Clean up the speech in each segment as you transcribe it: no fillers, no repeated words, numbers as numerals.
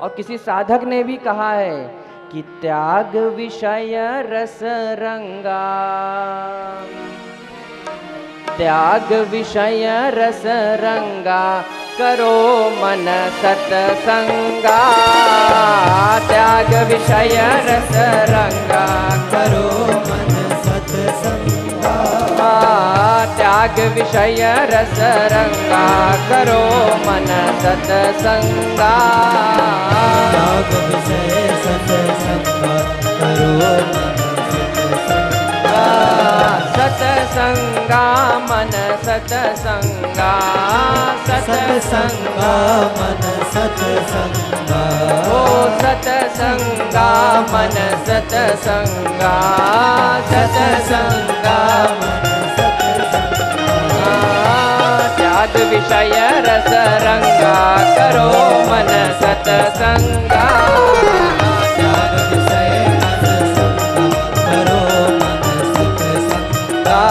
और किसी साधक ने भी कहा है कि त्याग विषय रस रंगा, त्याग विषय रस रंगा, करो मन सत्संगा। त्याग विषय रस रंगा, करो मन सत्संगा। त्याग विषय रस रंगा, करो मन सत्संगा। त्याग विषय सत्संगा, करो मन सत्संगा। सत्संगा मन सत्संगा, सत्संगा मन सत्संगा। ओ सत्संगा मन सत्संगा, सत्संगा मन सत्संगा। त्याग विषय रस रंगा, करो मन सत्संगा। त्याग विषय सत्संगा, करो मन सत्संगा।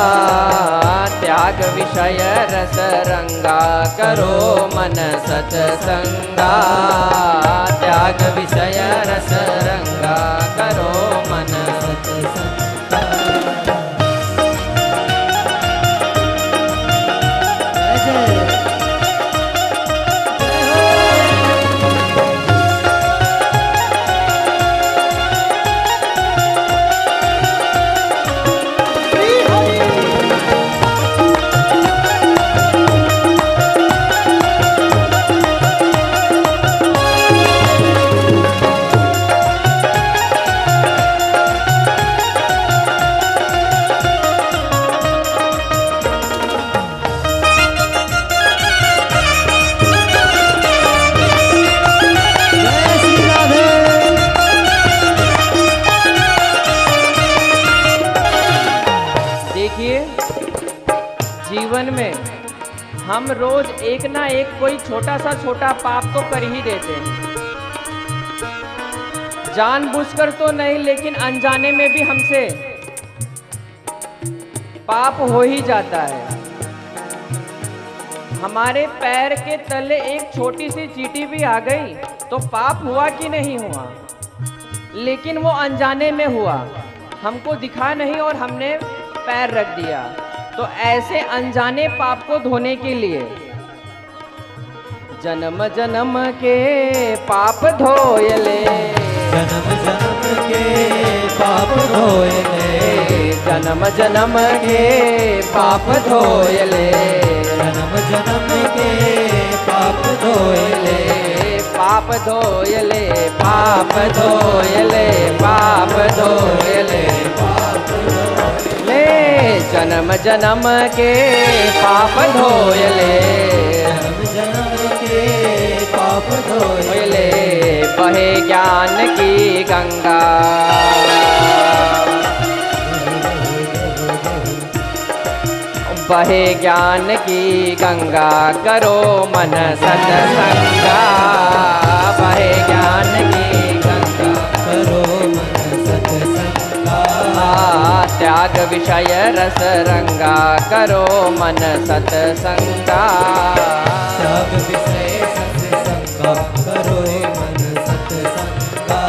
त्याग विषय रस रंगा, करो मन सत्संगा। त्याग विषय रस रंगा, करो मन सत्संगा। जीवन में हम रोज एक ना एक कोई छोटा सा छोटा पाप तो कर ही देते हैं, जानबूझकर तो नहीं लेकिन अनजाने में भी हमसे पाप हो ही जाता है। हमारे पैर के तले एक छोटी सी चींटी भी आ गई तो पाप हुआ कि नहीं हुआ, लेकिन वो अनजाने में हुआ, हमको दिखा नहीं और हमने पैर रख दिया। तो ऐसे अनजाने पाप को धोने के लिए जन्म जन्म के पाप धोयले, जन्म जन्म के पाप धोयले, जन्म जन्म के पाप धोयले, जन्म जन्म के पाप धोयले, पाप धोयले, पाप धोयले, पाप धोयले, पाप धोयले, जन्म जन्म के पाप धोयले, जन्म जन्म के पाप धोयले, बहे ज्ञान की गंगा, बहे ज्ञान की गंगा, करो मन सत्संगा। बहे ज्ञान की गंगा, करो मन सत्संगा। त्याग विषय रस रंगा, करो मन सत्संगा। त्याग विषय सत्संगा, करो मन सत्संगा।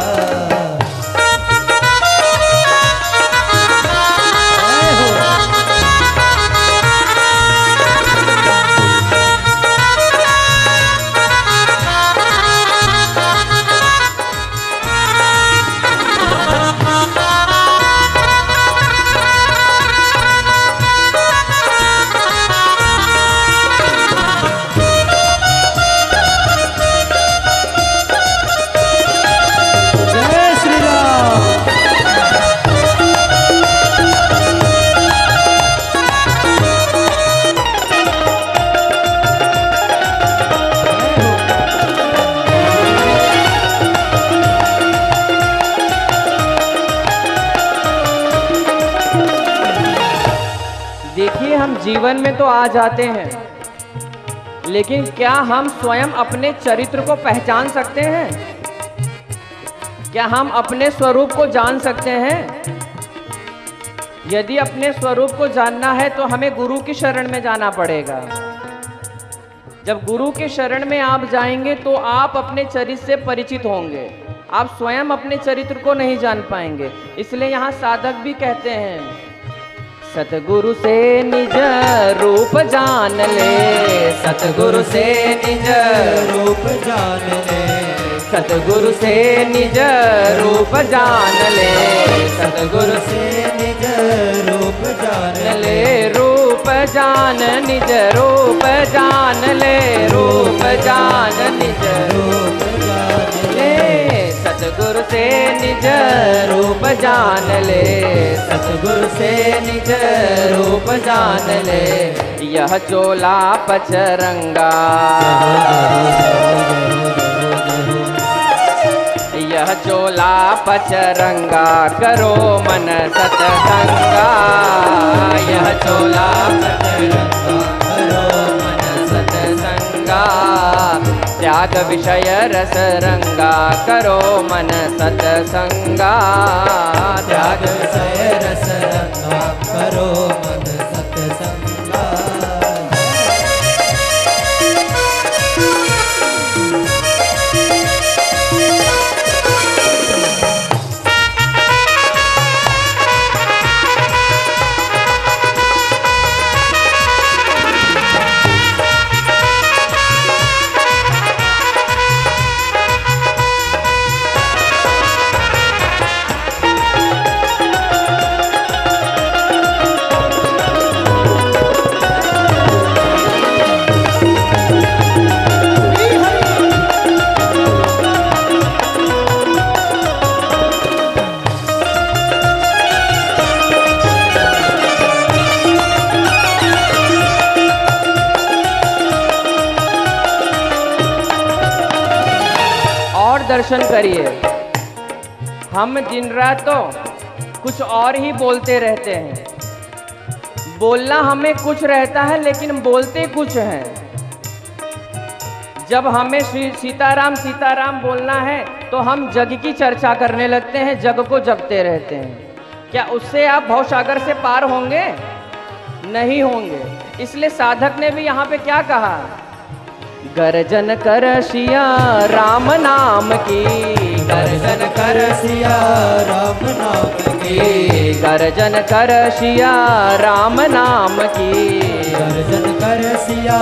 देखिए, हम जीवन में तो आ जाते हैं, लेकिन क्या हम स्वयं अपने चरित्र को पहचान सकते हैं? क्या हम अपने स्वरूप को जान सकते हैं? यदि अपने स्वरूप को जानना है तो हमें गुरु की शरण में जाना पड़ेगा। जब गुरु के शरण में आप जाएंगे तो आप अपने चरित्र से परिचित होंगे, आप स्वयं अपने चरित्र को नहीं जान पाएंगे। इसलिए यहाँ साधक भी कहते हैं, सतगुरु से निज रूप जान ले, सतगुरु से निज रूप जान ले, सतगुरु से निज रूप जान ले, सतगुरु से निज रूप जान ले, रूप जान निज रूप जान ले, रूप जान निज रूप जान ले, सतगुरु से निज रूप जान ले, सतगुरु से निज रूप जान ले, यह चोला पचरंगा, यह चोला पचरंगा, करो मन सतसंगा, यह चोला पचरंगा, करो मन सतसंगा, त्याग विषय रस रंगा, करो मन सतसंगा, त्याग विषय रस रंगा, करो मन सतसंगा। दर्शन करिए। हम दिन रात तो कुछ और ही बोलते रहते हैं, बोलना हमें कुछ रहता है लेकिन बोलते कुछ हैं। जब हमें श्री सीताराम सीताराम बोलना है तो हम जग की चर्चा करने लगते हैं, जग को जगते रहते हैं। क्या उससे आप भवसागर से पार होंगे? नहीं होंगे। इसलिए साधक ने भी यहाँ पे क्या कहा, गर्जन कर सिया राम नाम की, गर्जन कर सिया राम नाम की, गर्जन कर सिया राम नाम की, गर्जन कर सिया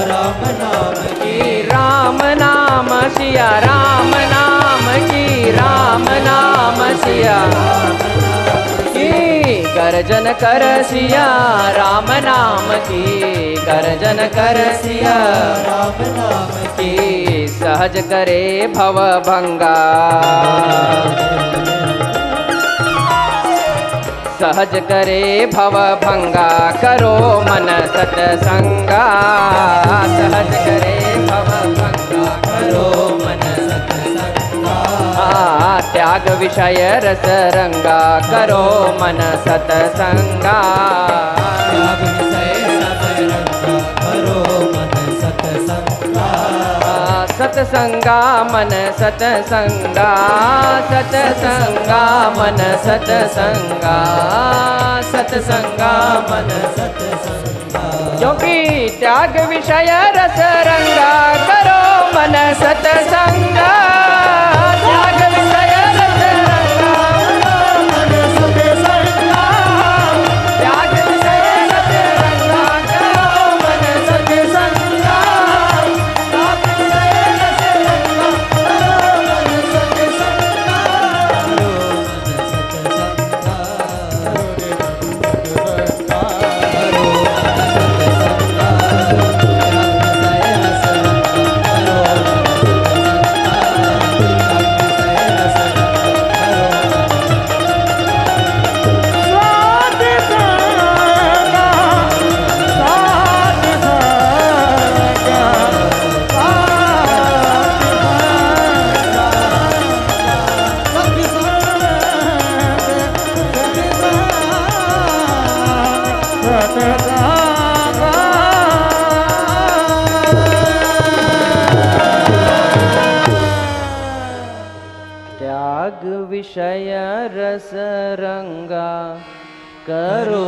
राम नाम की, राम नाम सिया राम नाम की, राम नाम सिया की, गर्जन कर सिया राम नाम की, गर्जन कर सिया राम नाम की, सहज करे भव भंगा, सहज करे भव भंगा, करो मन सतसंगा, सहज करे भव भंगा, करो मन सतसंगा, त्याग विषय रस रंगा, करो मन सतसंगा, त्याग विषय रस रंगा, करो मन सतसंगा, सतसंगा मन सतसंगा, सतसंगा मन सतसंगा, सतसंगा मन सतसंगा, क्योंकि त्याग विषय रस रंगा, करो मन सतसंगा, त्याग विषय रस रंगा, करो मन सतसंगा, त्याग विषय रस रंगा, करो मन सतसंगा, त्याग विषय रस रंगा, करो मन सतसंगा, त्याग विषय रस रंगा, करो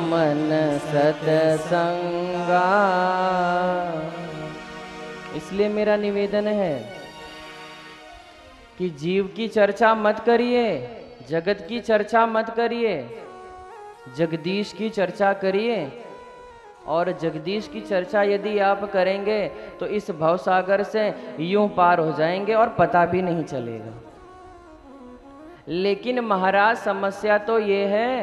मन सतसंगा, इसलिए मेरा निवेदन है कि जीव की चर्चा मत करिए, जगत की चर्चा मत करिए, जगदीश की चर्चा करिए। और जगदीश की चर्चा यदि आप करेंगे तो इस भवसागर से यूं पार हो जाएंगे और पता भी नहीं चलेगा। लेकिन महाराज समस्या तो ये है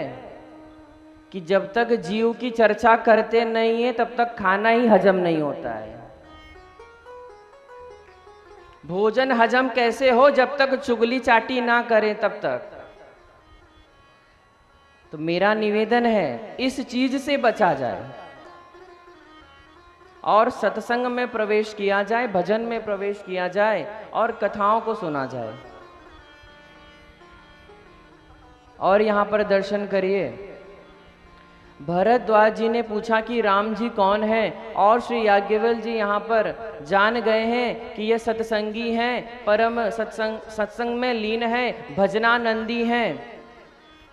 कि जब तक जीव की चर्चा करते नहीं है तब तक खाना ही हजम नहीं होता है। भोजन हजम कैसे हो जब तक चुगली चाटी ना करें तब तक। तो मेरा निवेदन है इस चीज से बचा जाए और सत्संग में प्रवेश किया जाए, भजन में प्रवेश किया जाए और कथाओं को सुना जाए। और यहां पर दर्शन करिए। भरद्वाज जी ने पूछा कि राम जी कौन है, और श्री याज्ञवल्क्य जी यहाँ पर जान गए हैं कि ये सत्संगी हैं, परम सत्संग में लीन है, भजनानंदी हैं।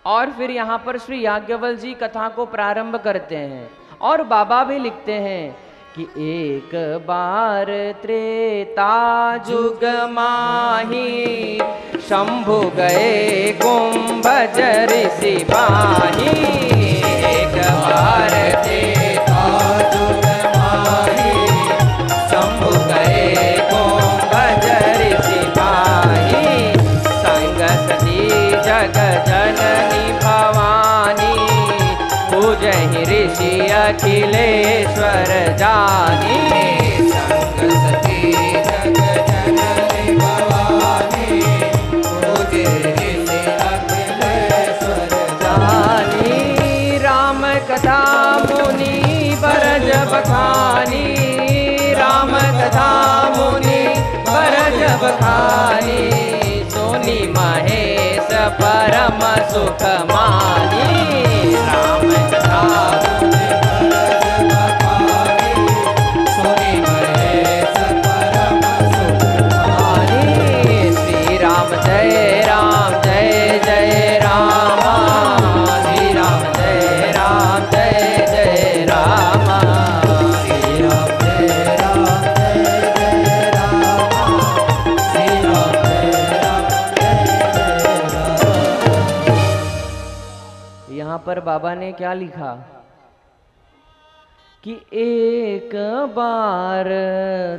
और फिर यहाँ पर श्री याज्ञवल्क्य जी कथा को प्रारंभ करते हैं और बाबा भी लिखते हैं कि एक बार त्रेता जुग माही, शंभु गए कुंभज ऋषि पाही। एक बार त्रेता जुग माही, शंभु गए कुंभज ऋषि पाही। संग सती जग जननी भवानी, पूजहि ऋषि अखिलेश्वर जानी। संग सती जग जननी भवानी, पूजहि ऋषि अखिलेश्वर जानी। राम कथा मुनि बरज बखानी, राम कथा मुनि बरज बखानी। सोनी महेश परम सुख मानी। राम कथा मुनि बरज बखानी, सोनी महेश परम सुख मानी। श्री राम जय राम जय जय राम, श्री राम जय राम जय जय राम, श्री राम जय राम जय जय राम, श्री राम जय राम जय जय राम। यहाँ पर बाबा ने क्या लिखा कि एक बार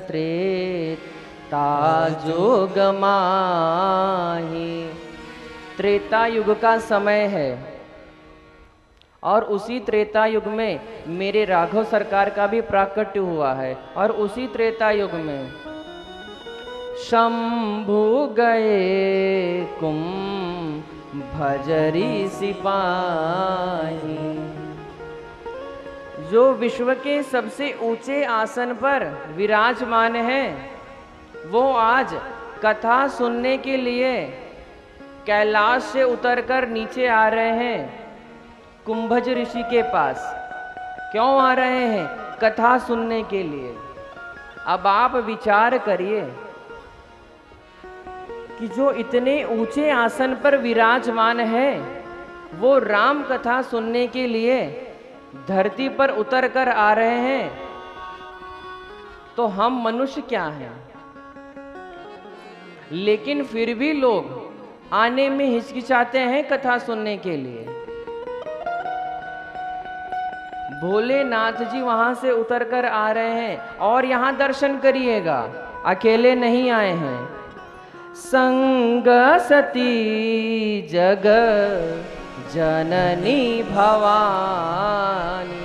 त्रेता जुग माही। त्रेता युग का समय है और उसी त्रेता युग में मेरे राघव सरकार का भी प्राकट्य हुआ है। और उसी त्रेता युग में शंभु गए कुंभज ऋषि पाही। जो विश्व के सबसे ऊंचे आसन पर विराजमान है, वो आज कथा सुनने के लिए कैलाश से उतरकर नीचे आ रहे हैं कुंभज ऋषि के पास। क्यों आ रहे हैं? कथा सुनने के लिए। अब आप विचार करिए कि जो इतने ऊंचे आसन पर विराजमान है, वो राम कथा सुनने के लिए धरती पर उतर कर आ रहे हैं, तो हम मनुष्य क्या हैं? लेकिन फिर भी लोग आने में हिचकिचाते हैं कथा सुनने के लिए। भोलेनाथ जी वहां से उतर कर आ रहे हैं और यहां दर्शन करिएगा, अकेले नहीं आए हैं। संग सती जग जननी भवानी।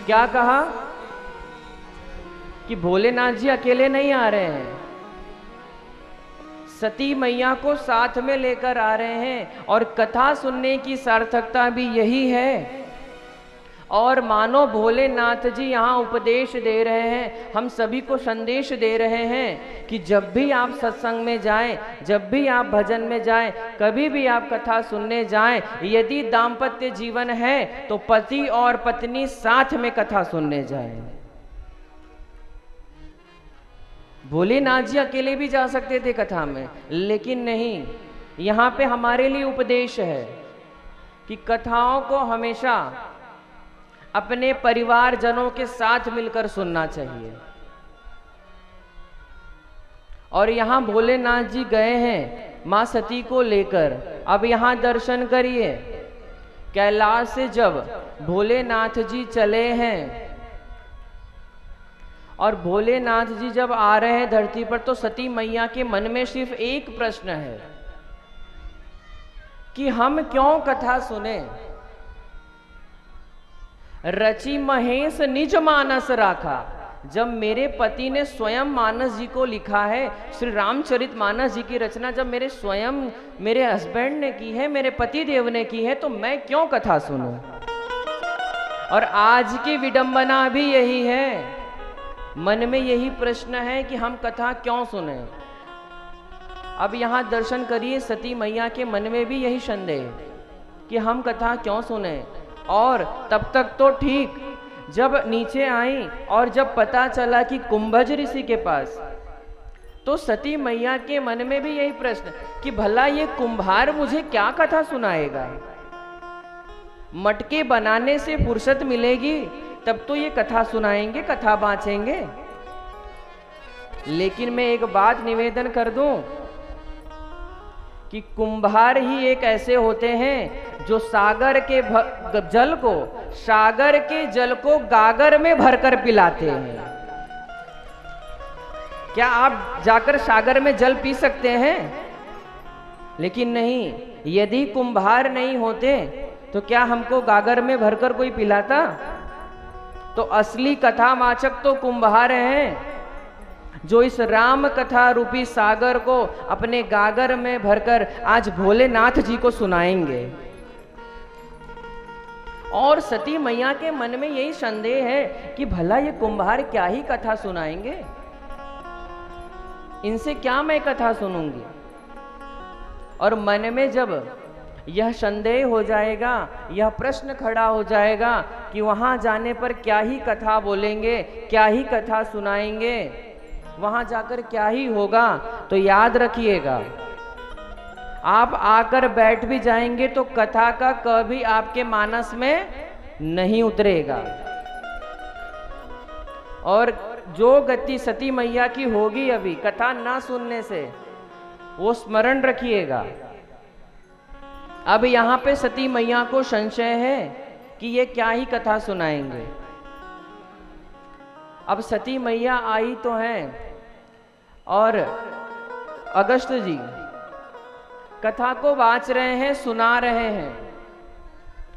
क्या कहा कि भोलेनाथ जी अकेले नहीं आ रहे हैं, सती मैया को साथ में लेकर आ रहे हैं। और कथा सुनने की सार्थकता भी यही है। और मानो भोलेनाथ जी यहाँ उपदेश दे रहे हैं, हम सभी को संदेश दे रहे हैं कि जब भी आप सत्संग में जाएं, जब भी आप भजन में जाएं, कभी भी आप कथा सुनने जाएं, यदि दाम्पत्य जीवन है तो पति और पत्नी साथ में कथा सुनने जाएं। भोलेनाथ जी अकेले भी जा सकते थे कथा में, लेकिन नहीं। यहाँ पे हमारे लिए उपदेश है कि कथाओं को हमेशा अपने परिवारजनों के साथ मिलकर सुनना चाहिए। और यहाँ भोलेनाथ जी गए हैं माँ सती को लेकर। अब यहाँ दर्शन करिए, कैलाश से जब भोलेनाथ जी चले हैं और भोलेनाथ जी जब आ रहे हैं धरती पर, तो सती मैया के मन में सिर्फ एक प्रश्न है कि हम क्यों कथा सुने। रचि महेश निज मानस राखा। जब मेरे पति ने स्वयं मानस जी को लिखा है, श्री रामचरित मानस जी की रचना जब मेरे हस्बैंड ने की है, मेरे पति देव ने की है, तो मैं क्यों कथा सुनूं। और आज की विडंबना भी यही है, मन में यही प्रश्न है कि हम कथा क्यों सुने। अब यहाँ दर्शन करिए, सती मैया के मन में भी यही संदेह कि हम कथा क्यों सुने। और तब तक तो ठीक, जब नीचे आई और जब पता चला कि कुंभज ऋषि के पास, तो सती मैया के मन में भी यही प्रश्न कि भला ये कुंभार मुझे क्या कथा सुनाएगा। मटके बनाने से फुर्सत मिलेगी तब तो ये कथा सुनाएंगे, कथा बाँचेंगे। लेकिन मैं एक बात निवेदन कर दूं कि कुंभार ही एक ऐसे होते हैं जो सागर के जल को गागर में भरकर पिलाते हैं। क्या आप जाकर सागर में जल पी सकते हैं? लेकिन नहीं, यदि कुंभार नहीं होते तो क्या हमको गागर में भरकर कोई पिलाता? तो असली कथावाचक तो कुंभार हैं, जो इस राम कथा रूपी सागर को अपने गागर में भरकर आज भोलेनाथ जी को सुनाएंगे। और सती मैया के मन में यही संदेह है कि भला ये कुंभार क्या ही कथा सुनाएंगे, इनसे क्या मैं कथा सुनूंगी। और मन में जब यह संदेह हो जाएगा, यह प्रश्न खड़ा हो जाएगा कि वहां जाने पर क्या ही कथा बोलेंगे, क्या ही कथा सुनाएंगे, वहां जाकर क्या ही होगा, तो याद रखिएगा, आप आकर बैठ भी जाएंगे तो कथा का कभी आपके मानस में नहीं उतरेगा। और जो गति सती मैया की होगी अभी कथा ना सुनने से, वो स्मरण रखिएगा। अब यहां पे सती मैया को संशय है कि ये क्या ही कथा सुनाएंगे। अब सती मैया आई तो हैं और अगस्त जी कथा को वाच रहे हैं, सुना रहे हैं।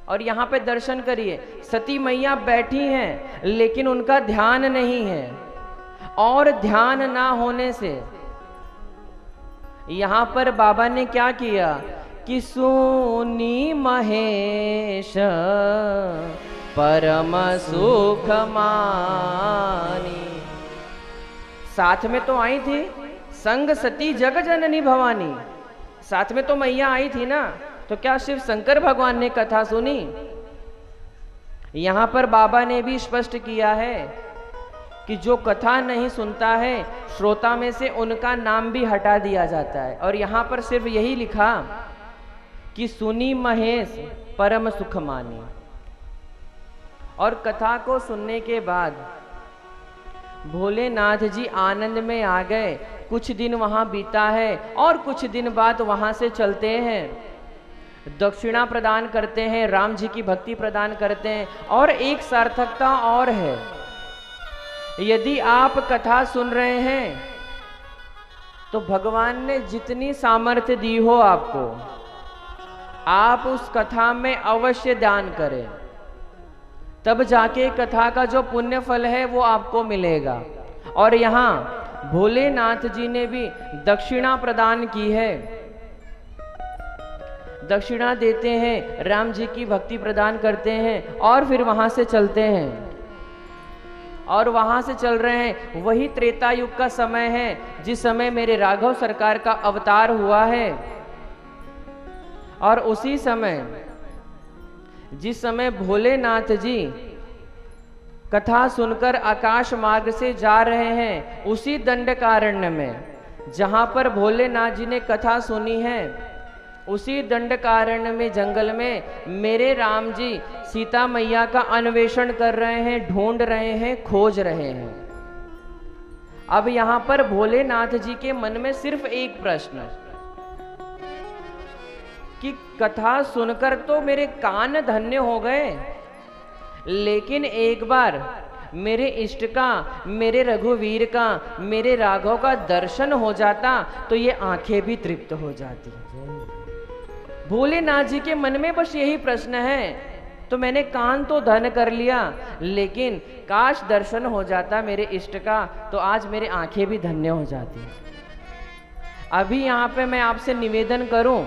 और यहाँ पे दर्शन करिए, सती मैया बैठी हैं लेकिन उनका ध्यान नहीं है। और ध्यान ना होने से यहाँ पर बाबा ने क्या किया कि सुनी महेश परम सुख मानी। साथ में तो आई थी संग सती जग जननी भवानी, साथ में तो मैया आई थी ना, तो क्या शिव शंकर भगवान ने कथा सुनी? यहां पर बाबा ने भी स्पष्ट किया है कि जो कथा नहीं सुनता है, श्रोता में से उनका नाम भी हटा दिया जाता है। और यहां पर सिर्फ यही लिखा कि सुनी महेश परम सुख मानी। और कथा को सुनने के बाद भोलेनाथ जी आनंद में आ गए। कुछ दिन वहां बीता है और कुछ दिन बाद वहां से चलते हैं, दक्षिणा प्रदान करते हैं, राम जी की भक्ति प्रदान करते हैं। और एक सार्थकता और है, यदि आप कथा सुन रहे हैं तो भगवान ने जितनी सामर्थ्य दी हो आपको, आप उस कथा में अवश्य दान करें, तब जाके कथा का जो पुण्य फल है वो आपको मिलेगा। और यहाँ भोलेनाथ जी ने भी दक्षिणा प्रदान की है, दक्षिणा देते हैं, राम जी की भक्ति प्रदान करते हैं और फिर वहां से चलते हैं। और वहां से चल रहे हैं, वही त्रेता युग का समय है जिस समय मेरे राघव सरकार का अवतार हुआ है। और उसी समय जिस समय भोलेनाथ जी कथा सुनकर आकाश मार्ग से जा रहे हैं, उसी दंडकारण्य में जहां पर भोलेनाथ जी ने कथा सुनी है, उसी दंडकारण्य में जंगल में मेरे राम जी सीता मैया का अन्वेषण कर रहे हैं, ढूंढ रहे हैं, खोज रहे हैं। अब यहाँ पर भोलेनाथ जी के मन में सिर्फ एक प्रश्न कि कथा सुनकर तो मेरे कान धन्य हो गए, लेकिन एक बार मेरे इष्ट का, मेरे रघुवीर का, मेरे राघव का दर्शन हो जाता तो ये आंखें भी तृप्त हो जाती। भोलेनाथ जी के मन में बस यही प्रश्न है। तो मैंने कान तो धन कर लिया, लेकिन काश दर्शन हो जाता मेरे इष्ट का तो आज मेरे आंखें भी धन्य हो जाती। अभी यहाँ पे मैं आपसे निवेदन करूं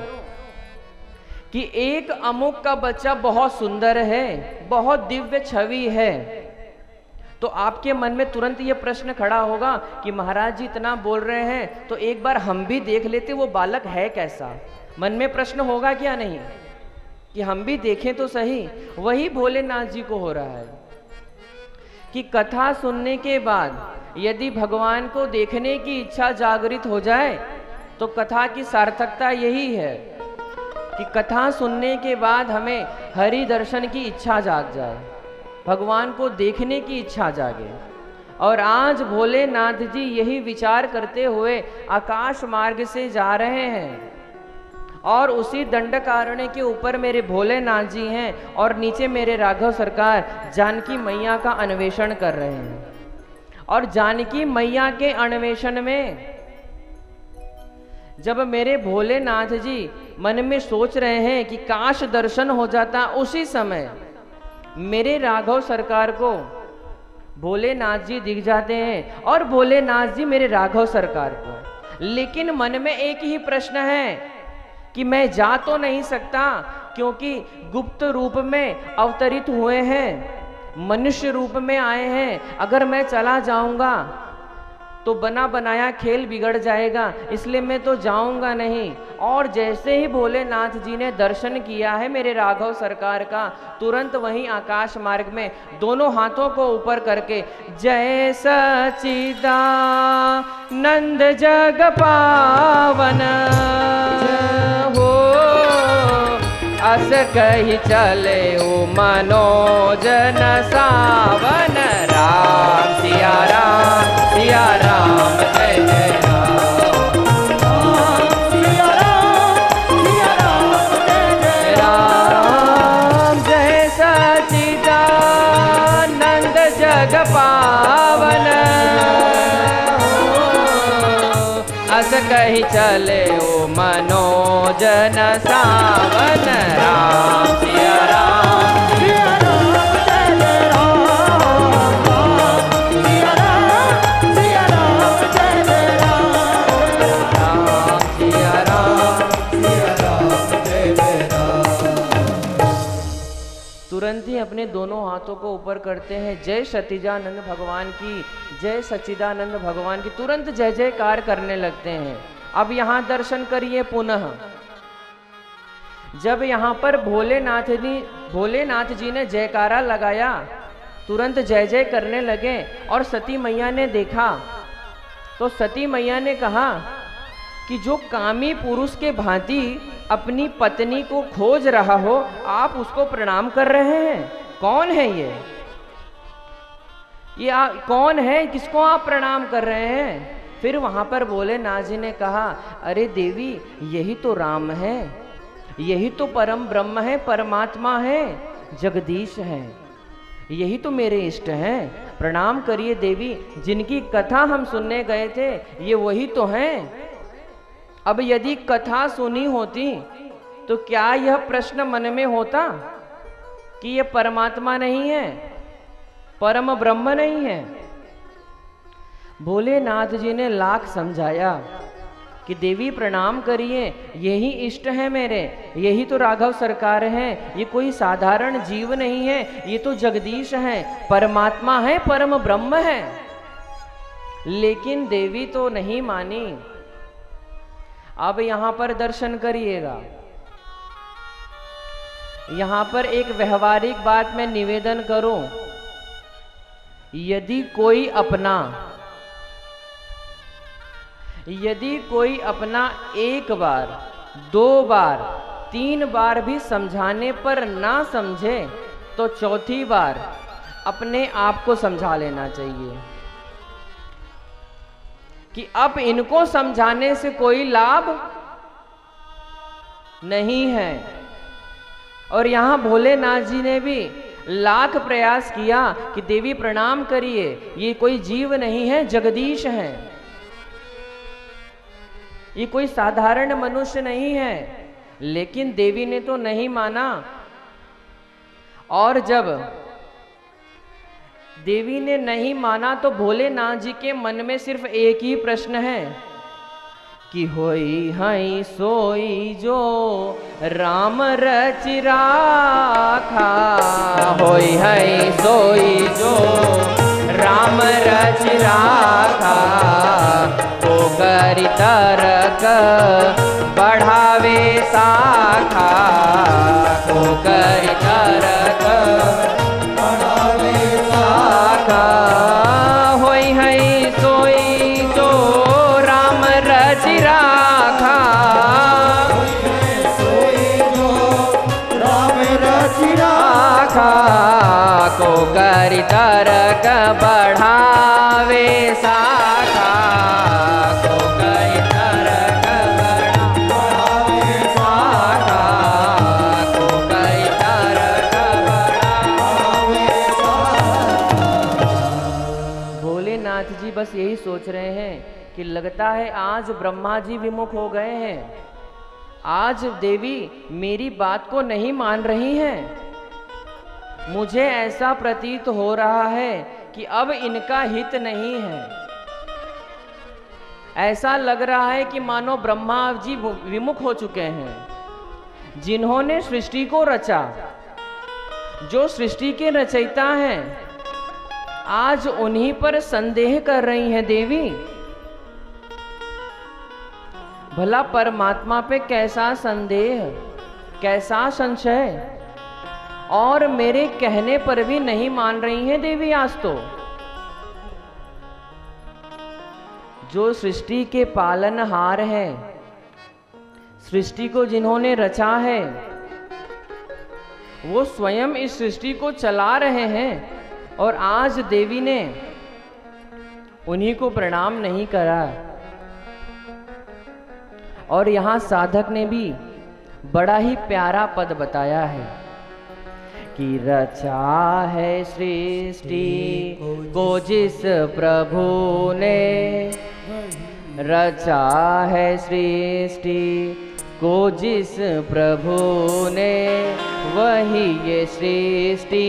कि एक अमुक का बच्चा बहुत सुंदर है, बहुत दिव्य छवि है, तो आपके मन में तुरंत ये प्रश्न खड़ा होगा कि महाराज जी इतना बोल रहे हैं तो एक बार हम भी देख लेते वो बालक है कैसा। मन में प्रश्न होगा क्या नहीं कि हम भी देखें तो सही। वही भोलेनाथ जी को हो रहा है कि कथा सुनने के बाद यदि भगवान को देखने की इच्छा जागृत हो जाए तो कथा की सार्थकता यही है कि कथा सुनने के बाद हमें हरि दर्शन की इच्छा जाग जाए, भगवान को देखने की इच्छा जागे। और आज भोलेनाथ जी यही विचार करते हुए आकाश मार्ग से जा रहे हैं और उसी दंडकारण्य के ऊपर मेरे भोलेनाथ जी हैं और नीचे मेरे राघव सरकार जानकी मैया का अन्वेषण कर रहे हैं। और जानकी मैया के अन्वेषण में जब मेरे भोलेनाथ जी मन में सोच रहे हैं कि काश दर्शन हो जाता, उसी समय मेरे राघव सरकार को भोलेनाथ जी दिख जाते हैं और भोलेनाथ जी मेरे राघव सरकार को। लेकिन मन में एक ही प्रश्न है कि मैं जा तो नहीं सकता, क्योंकि गुप्त रूप में अवतरित हुए हैं, मनुष्य रूप में आए हैं। अगर मैं चला जाऊंगा तो बना बनाया खेल बिगड़ जाएगा, इसलिए मैं तो जाऊंगा नहीं। और जैसे ही भोलेनाथ जी ने दर्शन किया है मेरे राघव सरकार का, तुरंत वहीं आकाश मार्ग में दोनों हाथों को ऊपर करके जय सच्चिदानंद जग पावन हो अस कही चले ओ मनोजन सावन। राम सिया राम जय जय राम जय सच्चिदानंद जग पावन अस कही चले ओ मनोजन सावन। राम सिया राम जय तुरंत ही अपने दोनों हाथों को ऊपर करते हैं, जय सच्चिदानंद भगवान की, जय सच्चिदानंद भगवान की, तुरंत जय जयकार करने लगते हैं। अब यहाँ दर्शन करिए पुनः। जब यहाँ पर भोलेनाथ जी ने जयकारा लगाया, तुरंत जय जय करने लगे और सती मैया ने देखा तो सती मैया ने कहा कि जो कामी पुरुष के भांति अपनी पत्नी को खोज रहा हो, आप उसको प्रणाम कर रहे हैं। कौन है ये कौन है, किसको आप प्रणाम कर रहे हैं? फिर वहां पर भोलेनाथ जी ने कहा, अरे देवी यही तो राम है, यही तो परम ब्रह्म है, परमात्मा है, जगदीश है, यही तो मेरे इष्ट हैं। प्रणाम करिए देवी, जिनकी कथा हम सुनने गए थे ये वही तो हैं। अब यदि कथा सुनी होती तो क्या यह प्रश्न मन में होता कि ये परमात्मा नहीं है, परम ब्रह्म नहीं है? भोलेनाथ जी ने लाख समझाया कि देवी प्रणाम करिए, यही इष्ट है मेरे, यही तो राघव सरकार हैं, ये कोई साधारण जीव नहीं है, ये तो जगदीश है, परमात्मा है, परम ब्रह्म है। लेकिन देवी तो नहीं मानी। अब यहां पर दर्शन करिएगा। यहां पर एक व्यवहारिक बात मैं निवेदन करूं, यदि कोई अपना एक बार, दो बार, तीन बार भी समझाने पर ना समझे तो चौथी बार अपने आप को समझा लेना चाहिए। कि अब इनको समझाने से कोई लाभ नहीं है। और यहां भोलेनाथ जी ने भी लाख प्रयास किया कि देवी प्रणाम करिए, ये कोई जीव नहीं है, जगदीश है, ये कोई साधारण मनुष्य नहीं है। लेकिन देवी ने तो नहीं माना। और जब देवी ने नहीं माना तो भोलेनाथ जी के मन में सिर्फ एक ही प्रश्न है कि होई हई सोई जो राम रचि राखा, होई हई सोई जो राम रचि राखा, को करि तरक बढ़ावे शाखा, को करि तरक बढ़ावे शाखा, होई हई सोई जो राम रचि राखा, को करि तरक बढ़ावे शाखा, को करि तरक बढ़ावे शाखा, को करि तरक बढ़ावे शाखा। भोलेनाथ जी बस यही सोच रहे हैं कि लगता है आज ब्रह्मा जी विमुख हो गए हैं, आज देवी मेरी बात को नहीं मान रही हैं। मुझे ऐसा प्रतीत हो रहा है कि अब इनका हित नहीं है। ऐसा लग रहा है कि मानो ब्रह्मा जी विमुख हो चुके हैं, जिन्होंने सृष्टि को रचा, जो सृष्टि के रचयिता हैं, आज उन्हीं पर संदेह कर रही हैं देवी। भला परमात्मा पे कैसा संदेह, कैसा संशय, और मेरे कहने पर भी नहीं मान रही हैं देवी आज तो। जो सृष्टि के पालनहार हैं, सृष्टि को जिन्होंने रचा है, वो स्वयं इस सृष्टि को चला रहे हैं, और आज देवी ने उन्हीं को प्रणाम नहीं करा। और यहां साधक ने भी बड़ा ही प्यारा पद बताया है कि रचा है सृष्टि को जिस प्रभु ने, रचा है सृष्टि को जिस प्रभु ने, वही ये सृष्टि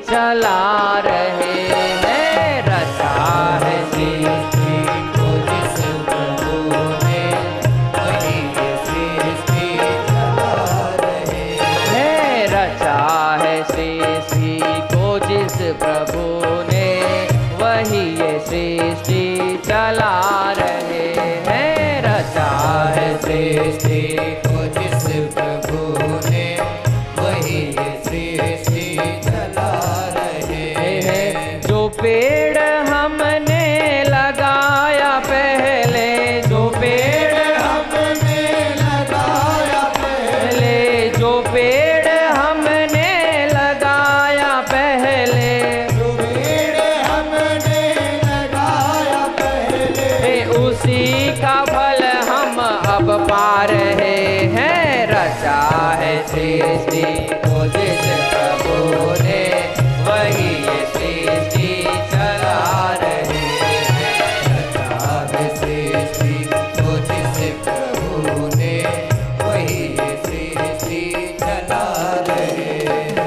चला रहे हैं। रचा है सृष्टि को जिस प्रभु ने, वही ये सृष्टि चला रहे हैं। रचा है सृष्टि को जिस प्रभु ने, वही ये सृष्टि चला रहे हैं। रचा है सृष्टि को जिस प्रभु ने, वही ये सृष्टि चला रहे हैं। जो पेड़ हमने लगाया पहले, जो पेड़ हमने लगाया पहले, जो पेड़ हमने लगाया पहले, जो पेड़ हमने लगाया पहले, उसी का फल हम अब पा रहे हैं। रचा है सृष्टि को जिस प्रभु ने, वही ये सृष्टि चला रहे हैं। रचा है सृष्टि को जिस प्रभु ने, वही ये सृष्टि चला रहे हैं।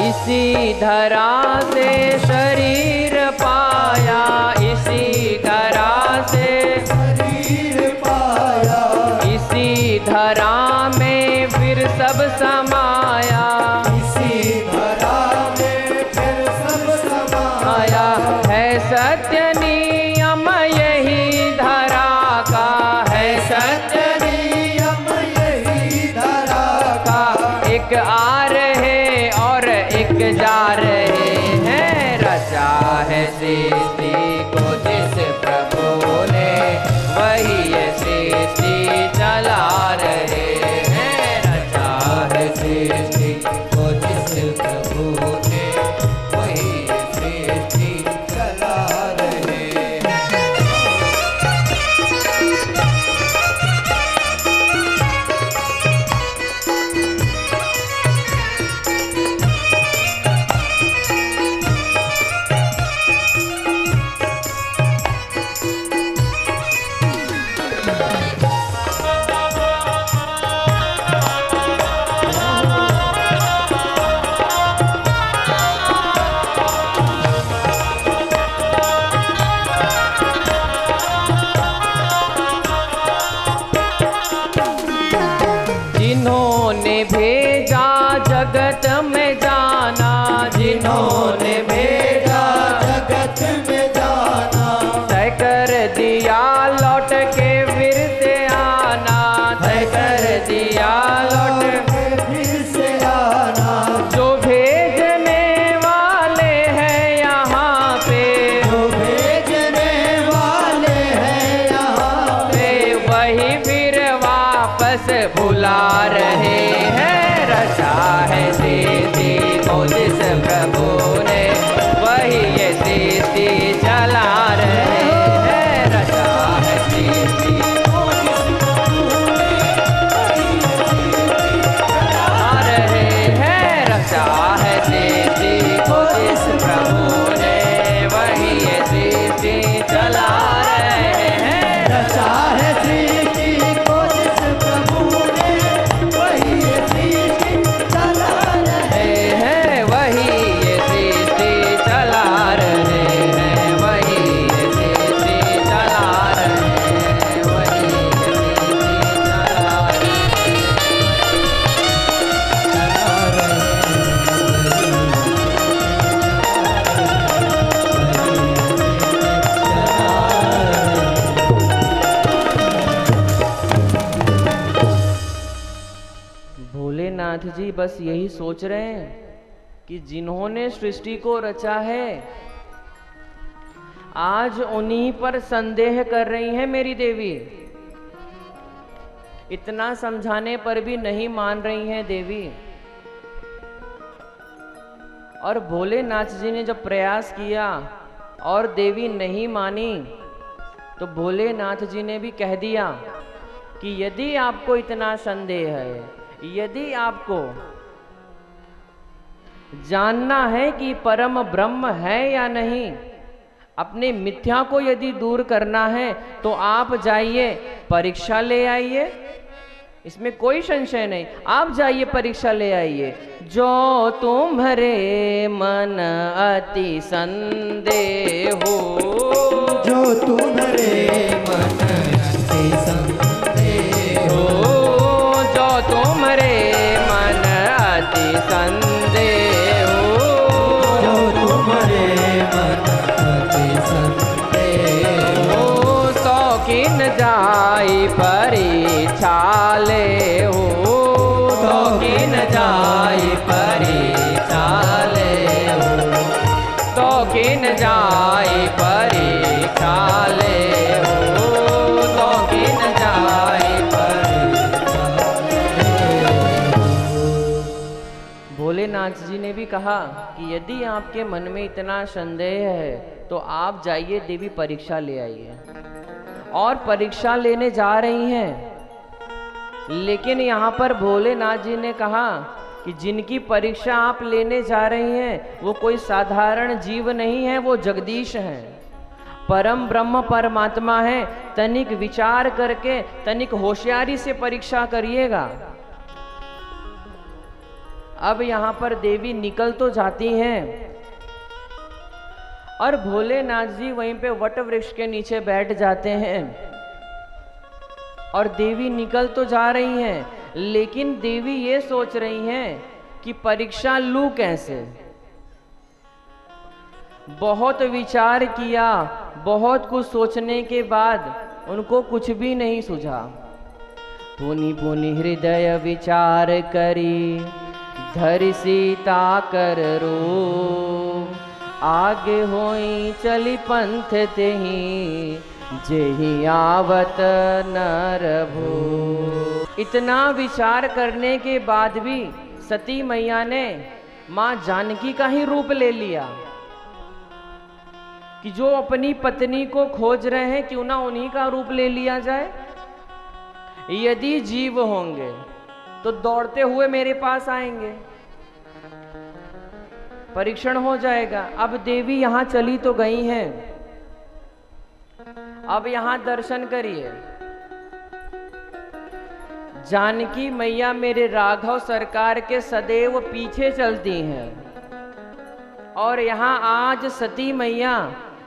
इसी धरा से शरीर पाया, इसी धरा से धरा में फिर सब समाया, इसी धरा में फिर सब समाया। है सत्य नियम यही धरा का, है सत्य नियम यही धरा का। एक आ रहे और एक जा रहे हैं, रचा है सृष्टि को जिस प्रभु ने, वही ये सृष्टि चला रहे हैं। रचा है सृष्टि को जिस प्रभु ने, वही ये सृष्टि चला रहे हैं। जिन्होंने भेजा जगत में जाना, जिन्होंने भेजा जगत में जाना, तय कर दिया लौट के फिर से आना, तय कर दिया लौट के फिर से आना। जो भेजने वाले हैं यहाँ पे, जो भेजने वाले हैं यहाँ पे, वही फिर वापस बुला रहे हैं। रचा है सृष्टि को जिस प्रभु ने, वही ये सृष्टि चला रहे हैं। रचा है सृष्टि को जिस प्रभु ने, वही ये सृष्टि चला रहे हैं। रचा है सृष्टि को जिस प्रभु ने, वही ये सृष्टि चला रहे हैं। रचा है सृष्टि को जिस प्रभु ने, वही ये सृष्टि चला रहे हैं, वही ये सृष्टि चला रहे हैं, वही ये सृष्टि चला रहे हैं, वही ये सृष्टि चला रहे भोलेनाथ जी बस यही सोच रहे हैं कि जिन्होंने सृष्टि को रचा है, आज उन्हीं पर संदेह कर रही हैं मेरी देवी। इतना समझाने पर भी नहीं मान रही हैं देवी। और भोलेनाथ जी ने जब प्रयास किया और देवी नहीं मानी, तो भोलेनाथ जी ने भी कह दिया कि यदि आपको इतना संदेह है, यदि आपको जानना है कि परम ब्रह्म है या नहीं, अपने मिथ्या को यदि दूर करना है, तो आप जाइए परीक्षा ले आइए। इसमें कोई संशय नहीं, आप जाइए परीक्षा ले आइए। जो तुम्हारे मन अति संदेह हो, जो तुम्हारे मन अति संदेह हो, जो तुम्हारे मन अति संदेह हो, जो तुम्हारे मन अति संदेह हो, तो किन जाई परीक्षा ले हो, तो किन जाई परीक्षा ले हो, तो किन जाई परीक्षा ले हो, तो किन जाई परीक्षा ले हो। भोलेनाथ जी ने भी कहा कि यदि आपके मन में इतना संदेह है, तो आप जाइए देवी परीक्षा ले आइए। और परीक्षा लेने जा रही हैं। लेकिन यहाँ पर भोलेनाथ जी ने कहा कि जिनकी परीक्षा आप लेने जा रही हैं, वो कोई साधारण जीव नहीं है, वो जगदीश हैं, परम ब्रह्म परमात्मा है। तनिक विचार करके, तनिक होशियारी से परीक्षा करिएगा। अब यहाँ पर देवी निकल तो जाती हैं, और भोलेनाथ जी वहीं पे वट वृक्ष के नीचे बैठ जाते हैं। और देवी निकल तो जा रही हैं, लेकिन देवी ये सोच रही हैं कि परीक्षा लूं कैसे। बहुत विचार किया, बहुत कुछ सोचने के बाद उनको कुछ भी नहीं सूझा। पुनि पुनि हृदय विचार करी, धरि सीता कर रो। आगे होई चली पंथ तेहि, जेहि आवत नर भो। इतना विचार करने के बाद भी सती मैया ने मां जानकी का ही रूप ले लिया कि जो अपनी पत्नी को खोज रहे हैं, क्यों ना उन्हीं का रूप ले लिया जाए। यदि जीव होंगे तो दौड़ते हुए मेरे पास आएंगे, परीक्षण हो जाएगा। अब देवी यहां चली तो गई हैं, अब यहां दर्शन करिए। जानकी मैया मेरे राघव सरकार के सदैव पीछे चलती हैं, और यहां आज सती मैया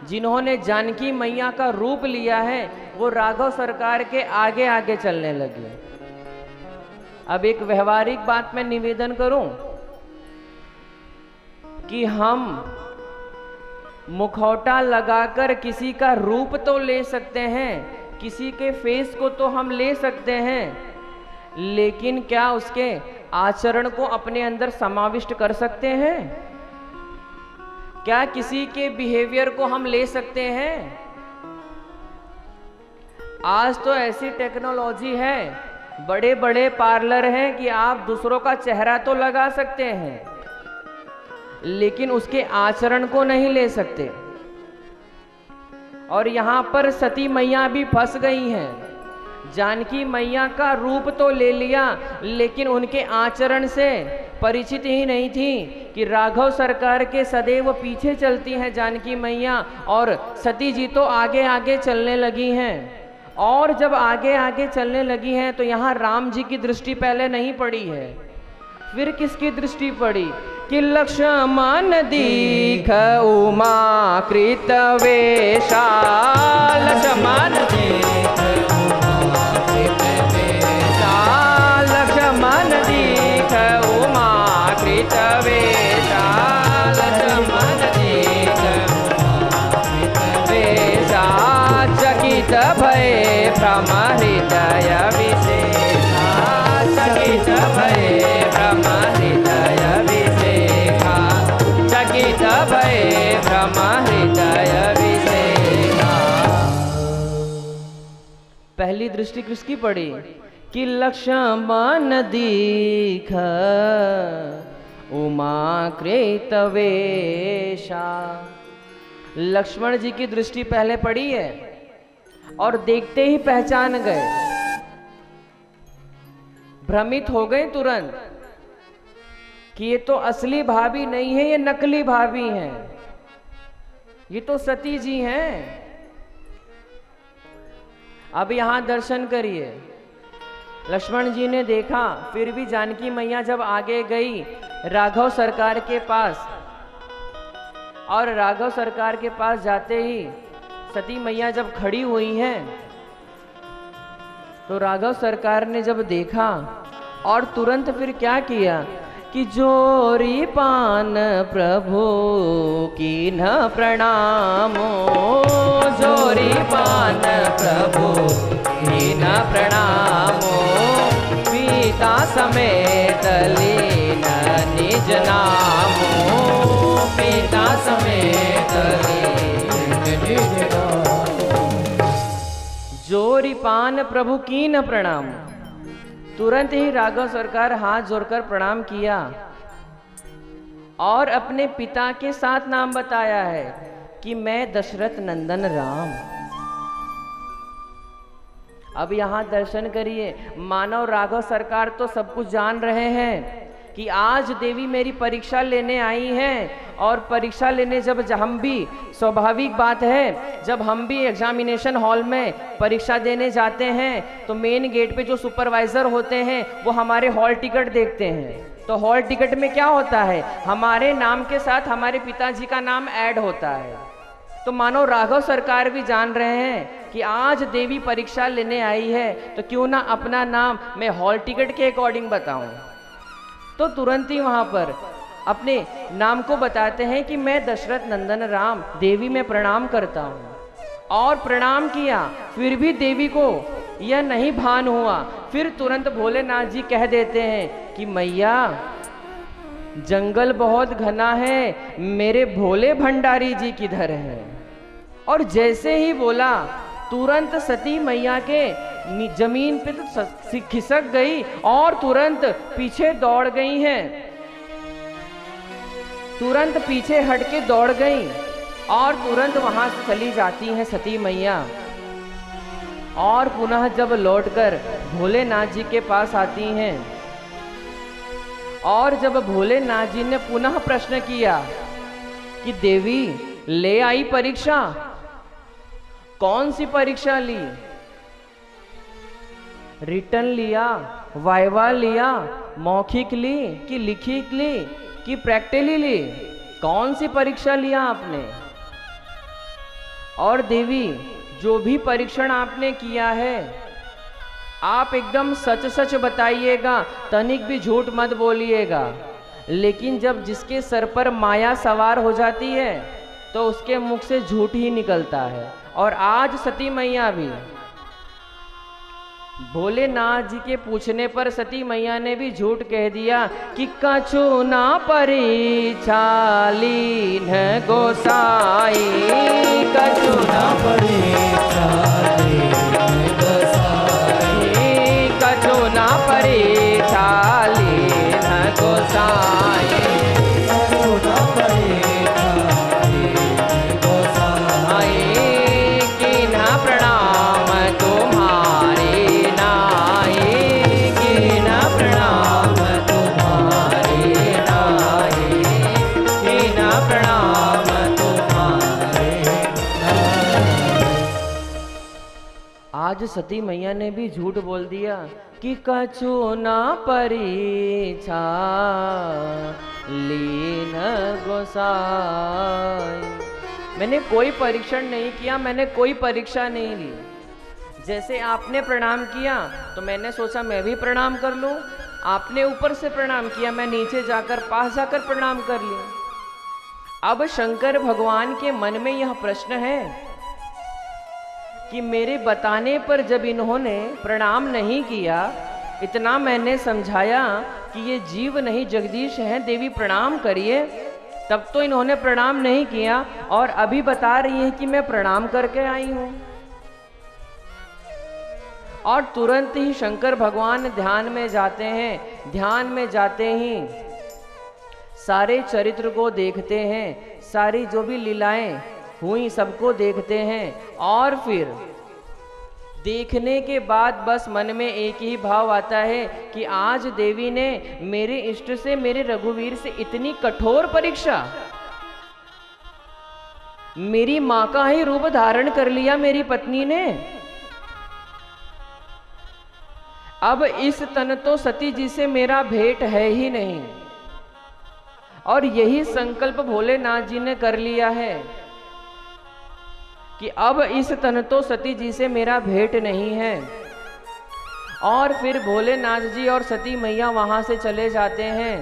जिन्होंने जानकी मैया का रूप लिया है, वो राघव सरकार के आगे आगे चलने लगी। अब एक व्यवहारिक बात मैं निवेदन करूं कि हम मुखौटा लगाकर किसी का रूप तो ले सकते हैं, किसी के फेस को तो हम ले सकते हैं, लेकिन क्या उसके आचरण को अपने अंदर समाविष्ट कर सकते हैं? क्या किसी के बिहेवियर को हम ले सकते हैं? आज तो ऐसी टेक्नोलॉजी है, बड़े बड़े पार्लर हैं कि आप दूसरों का चेहरा तो लगा सकते हैं, लेकिन उसके आचरण को नहीं ले सकते। और यहां पर सती मैया भी फंस गई हैं। जानकी मैया का रूप तो ले लिया, लेकिन उनके आचरण से परिचित ही नहीं थी कि राघव सरकार के सदैव पीछे चलती हैं जानकी मैया, और सती जी तो आगे आगे चलने लगी हैं। और जब आगे आगे चलने लगी हैं तो यहाँ राम जी की दृष्टि पहले नहीं पड़ी है, फिर किसकी दृष्टि पड़ी कि लक्ष्मण दीख उमा कृत वेशा। लक्ष्मण दीख उमा कृत वेशा, लक्ष्मण दीख उमा कृत वेशा, लक्ष्मण दीख उमा कृत वेशा। चकित भय भ्रम हृदय विशेषा, चकित भय भ्रम हृदय विशेषा, चकित भय भ्रम हृदय विशेषा। पहली दृष्टि किसकी पड़ी कि लक्ष्मण दीख उमा कृत वेशा। लक्ष्मण जी की दृष्टि पहले पड़ी है और देखते ही पहचान गए, भ्रमित हो गए तुरंत कि ये तो असली भाभी नहीं है, ये नकली भाभी हैं, ये तो सती जी हैं। अब यहां दर्शन करिए। लक्ष्मण जी ने देखा, फिर भी जानकी मैया जब आगे गई राघव सरकार के पास, और राघव सरकार के पास जाते ही सती मैया जब खड़ी हुई हैं, तो राघव सरकार ने जब देखा और तुरंत फिर क्या किया कि जोरी पान प्रभु कीन्ह प्रणामो, जोरी पान प्रभु कीन्ह प्रणामो। पिता समेत लीन निज नामो, पिता समेत लीन निज नामो। जोरी पान प्रभु कीन्ह प्रणाम। तुरंत ही राघव सरकार हाथ जोड़कर प्रणाम किया और अपने पिता के साथ नाम बताया है कि मैं दशरथ नंदन राम। अब यहां दर्शन करिए, मानव राघव सरकार तो सब कुछ जान रहे हैं कि आज देवी मेरी परीक्षा लेने आई हैं, और परीक्षा लेने जब हम भी, स्वाभाविक बात है, जब हम भी एग्जामिनेशन हॉल में परीक्षा देने जाते हैं तो मेन गेट पे जो सुपरवाइजर होते हैं वो हमारे हॉल टिकट देखते हैं। तो हॉल टिकट में क्या होता है, हमारे नाम के साथ हमारे पिताजी का नाम ऐड होता है। तो मानो राघव सरकार भी जान रहे हैं कि आज देवी परीक्षा लेने आई है तो क्यों ना अपना नाम मैं हॉल टिकट के अकॉर्डिंग बताऊं। तो तुरंत ही वहां पर अपने नाम को बताते हैं कि मैं दशरथ नंदन राम देवी में प्रणाम करता हूं। और प्रणाम किया, फिर भी देवी को यह नहीं भान हुआ। फिर तुरंत भोलेनाथ जी कह देते हैं कि मैया जंगल बहुत घना है, मेरे भोले भंडारी जी किधर है। और जैसे ही बोला तुरंत सती मैया के जमीन पे तो खिसक गई और तुरंत पीछे दौड़ गई हैं, तुरंत पीछे हट के दौड़ गई और तुरंत वहां से चली जाती हैं सती मैया। और पुनः जब लौटकर भोलेनाथ जी के पास आती हैं और जब भोलेनाथ जी ने पुनः प्रश्न किया कि देवी ले आई परीक्षा, कौन सी परीक्षा ली? रिटर्न लिया, वाइवा लिया, मौखिक ली कि लिखित ली कि प्रैक्टिकली ली? कौन सी परीक्षा लिया आपने? और देवी जो भी परीक्षण आपने किया है आप एकदम सच सच बताइएगा, तनिक भी झूठ मत बोलिएगा। लेकिन जब जिसके सर पर माया सवार हो जाती है तो उसके मुख से झूठ ही निकलता है। और आज सती मैया भी भोलेनाथ जी के पूछने पर सती मैया ने भी झूठ कह दिया कि कछु ना परीक्षा लीन गोसाई, कछु ना परीक्षा लीन गोसाई, कछु ना परीक्षा लीन गोसाई, कछु ना परीक्षा लीन गोसाई, कि ना प्रणाम तुम्हारे आज सती मैया ने भी झूठ बोल दिया कि कछु ना परीक्षा लीन गोसाई। मैंने कोई परीक्षण नहीं किया, मैंने कोई परीक्षा नहीं ली। जैसे आपने प्रणाम किया तो मैंने सोचा मैं भी प्रणाम कर लूं। आपने ऊपर से प्रणाम किया, मैं नीचे जाकर पास जाकर प्रणाम कर लिया। अब शंकर भगवान के मन में यह प्रश्न है कि मेरे बताने पर जब इन्होंने प्रणाम नहीं किया, इतना मैंने समझाया कि ये जीव नहीं जगदीश हैं, देवी प्रणाम करिए, तब तो इन्होंने प्रणाम नहीं किया और अभी बता रही हैं कि मैं प्रणाम करके आई हूं। और तुरंत ही शंकर भगवान ध्यान में जाते हैं। ध्यान में जाते ही सारे चरित्र को देखते हैं, सारी जो भी लीलाएं हुई सबको देखते हैं। और फिर देखने के बाद बस मन में एक ही भाव आता है कि आज देवी ने मेरे इष्ट से, मेरे रघुवीर से इतनी कठोर परीक्षा, मेरी मां का ही रूप धारण कर लिया मेरी पत्नी ने। अब इस तन तो सती जी से मेरा भेंट है ही नहीं। और यही संकल्प भोलेनाथ जी ने कर लिया है कि अब इस तन तो सती जी से मेरा भेंट नहीं है। और फिर भोलेनाथ जी और सती मैया वहां से चले जाते हैं।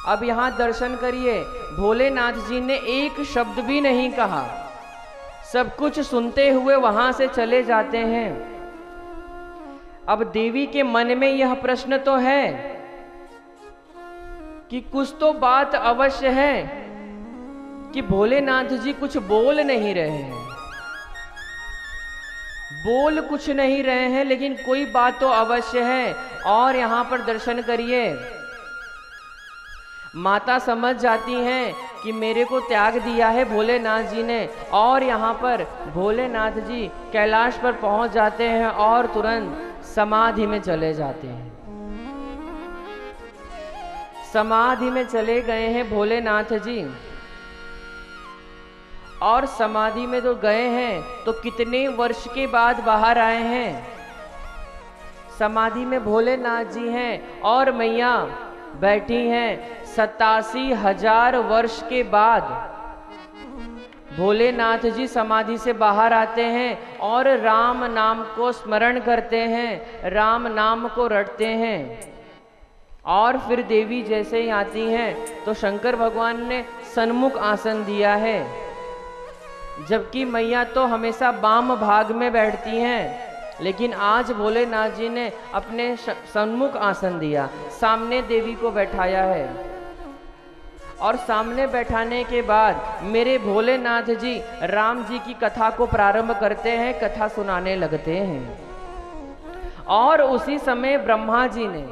अब यहां दर्शन करिए, भोलेनाथ जी ने एक शब्द भी नहीं कहा, सब कुछ सुनते हुए वहां से चले जाते हैं। अब देवी के मन में यह प्रश्न तो है कि कुछ तो बात अवश्य है कि भोलेनाथ जी कुछ बोल नहीं रहे हैं, बोल कुछ नहीं रहे हैं, लेकिन कोई बात तो अवश्य है। और यहां पर दर्शन करिए, माता समझ जाती हैं कि मेरे को त्याग दिया है भोलेनाथ जी ने। और यहाँ पर भोलेनाथ जी कैलाश पर पहुंच जाते हैं और तुरंत समाधि में चले जाते हैं। समाधि में चले गए हैं भोलेनाथ जी। और समाधि में तो गए हैं तो कितने वर्ष के बाद बाहर आए हैं। समाधि में भोलेनाथ जी हैं और मैया बैठी हैं। 87,000 वर्ष के बाद भोलेनाथ जी समाधि से बाहर आते हैं और राम नाम को स्मरण करते हैं, राम नाम को रटते हैं। और फिर देवी जैसे ही आती हैं तो शंकर भगवान ने सन्मुख आसन दिया है, जबकि मैया तो हमेशा वाम भाग में बैठती हैं, लेकिन आज भोलेनाथ जी ने अपने सन्मुख आसन दिया, सामने देवी को बैठाया है। और सामने बैठाने के बाद मेरे भोलेनाथ जी राम जी की कथा को प्रारंभ करते हैं, कथा सुनाने लगते हैं। और उसी समय ब्रह्मा जी ने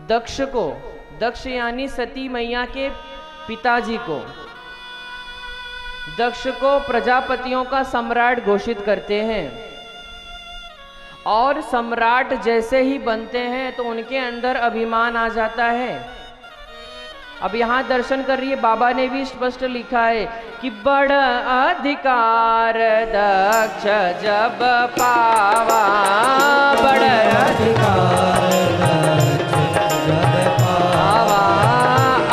दक्ष को, दक्ष यानी सती मैया के पिताजी को, दक्ष को प्रजापतियों का सम्राट घोषित करते हैं। और सम्राट जैसे ही बनते हैं तो उनके अंदर अभिमान आ जाता है। अब यहां दर्शन कर रही है, बाबा ने भी स्पष्ट लिखा है कि बड़ा अधिकार दक्ष जब पावा, बड़ा अधिकार जब पावा,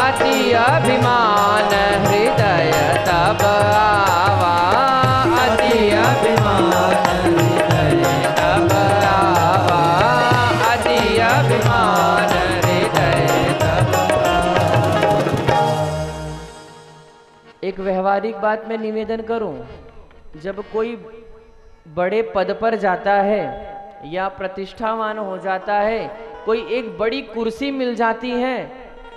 अति अभिमान हृदय तब आवा, अति अभिमान हृदय तब आवा, अति अभिमान हृदय तब। एक व्यवहारिक बात मैं निवेदन करूं, जब कोई बड़े पद पर जाता है या प्रतिष्ठावान हो जाता है, कोई एक बड़ी कुर्सी मिल जाती है,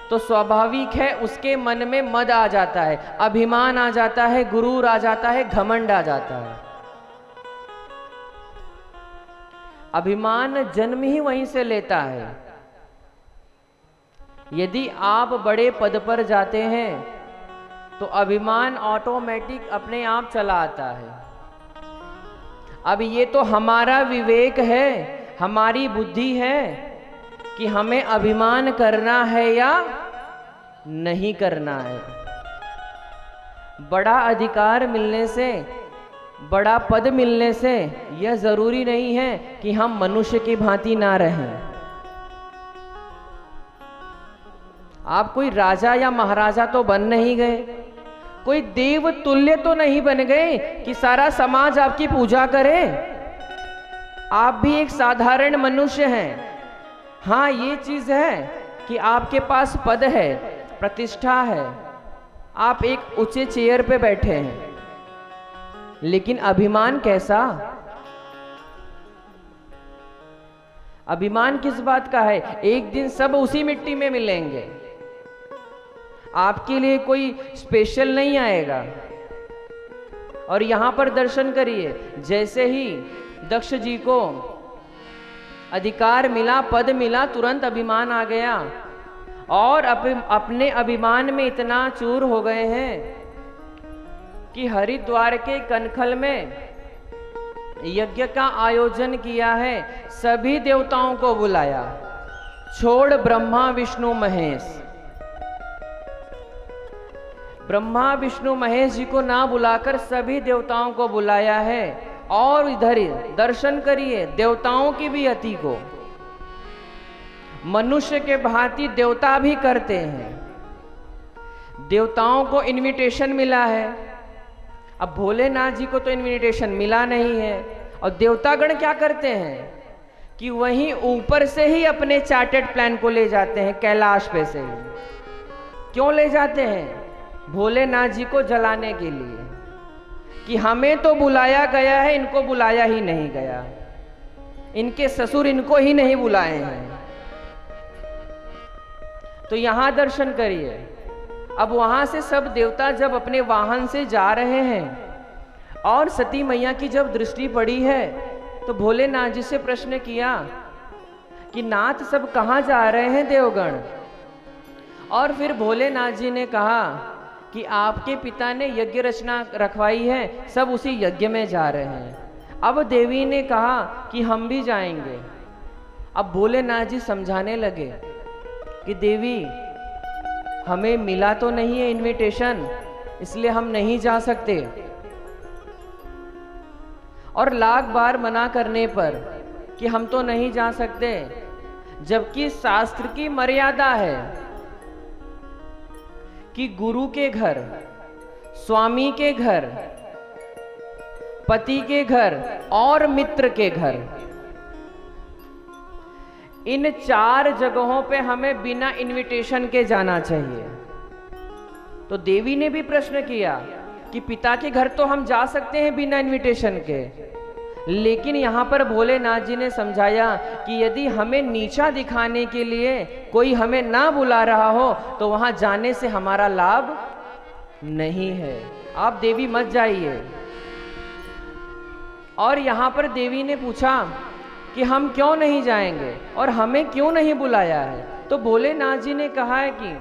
तो स्वाभाविक है उसके मन में मद आ जाता है, अभिमान आ जाता है, गुरूर आ जाता है, घमंड आ जाता है। अभिमान जन्म ही वहीं से लेता है। यदि आप बड़े पद पर जाते हैं तो अभिमान ऑटोमेटिक अपने आप चला आता है। अब ये तो हमारा विवेक है, हमारी बुद्धि है कि हमें अभिमान करना है या नहीं करना है। बड़ा अधिकार मिलने से, बड़ा पद मिलने से यह जरूरी नहीं है कि हम मनुष्य की भांति ना रहें। आप कोई राजा या महाराजा तो बन नहीं गए, कोई देव तुल्य तो नहीं बन गए कि सारा समाज आपकी पूजा करे। आप भी एक साधारण मनुष्य हैं। हाँ, ये चीज है कि आपके पास पद है, प्रतिष्ठा है, आप एक ऊंचे चेयर पे बैठे हैं, लेकिन अभिमान कैसा? अभिमान किस बात का है? एक दिन सब उसी मिट्टी में मिलेंगे, आपके लिए कोई स्पेशल नहीं आएगा। और यहां पर दर्शन करिए, जैसे ही दक्ष जी को अधिकार मिला, पद मिला, तुरंत अभिमान आ गया और अपने अभिमान में इतना चूर हो गए हैं कि हरिद्वार के कनखल में यज्ञ का आयोजन किया है, सभी देवताओं को बुलाया, छोड़ ब्रह्मा विष्णु महेश। ब्रह्मा विष्णु महेश जी को ना बुलाकर सभी देवताओं को बुलाया है। और इधर दर्शन करिए देवताओं की भी अति को, मनुष्य के भांति देवता भी करते हैं। देवताओं को इनविटेशन मिला है, अब भोलेनाथ जी को तो इनविटेशन मिला नहीं है। और देवतागण क्या करते हैं कि वहीं ऊपर से ही अपने चार्टेड प्लान को ले जाते हैं, कैलाश पे से ही। क्यों ले जाते हैं? भोलेनाथ जी को जलाने के लिए, कि हमें तो बुलाया गया है, इनको बुलाया ही नहीं गया, इनके ससुर इनको ही नहीं बुलाए हैं। तो यहां दर्शन करिए। अब वहां से सब देवता जब अपने वाहन से जा रहे हैं और सती मैया की जब दृष्टि पड़ी है, तो भोलेनाथ जी से प्रश्न किया कि नाथ सब कहां जा रहे हैं देवगण? और फिर भोलेनाथ जी ने कहा कि आपके पिता ने यज्ञ रचना रखवाई है, सब उसी यज्ञ में जा रहे हैं। अब देवी ने कहा कि हम भी जाएंगे। अब भोलेनाथ जी समझाने लगे कि देवी, हमें मिला तो नहीं है इनविटेशन, इसलिए हम नहीं जा सकते। और लाख बार मना करने पर कि हम तो नहीं जा सकते, जबकि शास्त्र की मर्यादा है कि गुरु के घर स्वामी के घर, पति के घर और मित्र के घर, इन 4 जगहों पे हमें बिना इनविटेशन के जाना चाहिए। तो देवी ने भी प्रश्न किया कि पिता के घर तो हम जा सकते हैं बिना इनविटेशन के, लेकिन यहाँ पर भोलेनाथ जी ने समझाया कि यदि हमें नीचा दिखाने के लिए कोई हमें ना बुला रहा हो तो वहां जाने से हमारा लाभ नहीं है, आप देवी मत जाइए। और यहाँ पर देवी ने पूछा कि हम क्यों नहीं जाएंगे और हमें क्यों नहीं बुलाया है? तो भोलेनाथ जी ने कहा है कि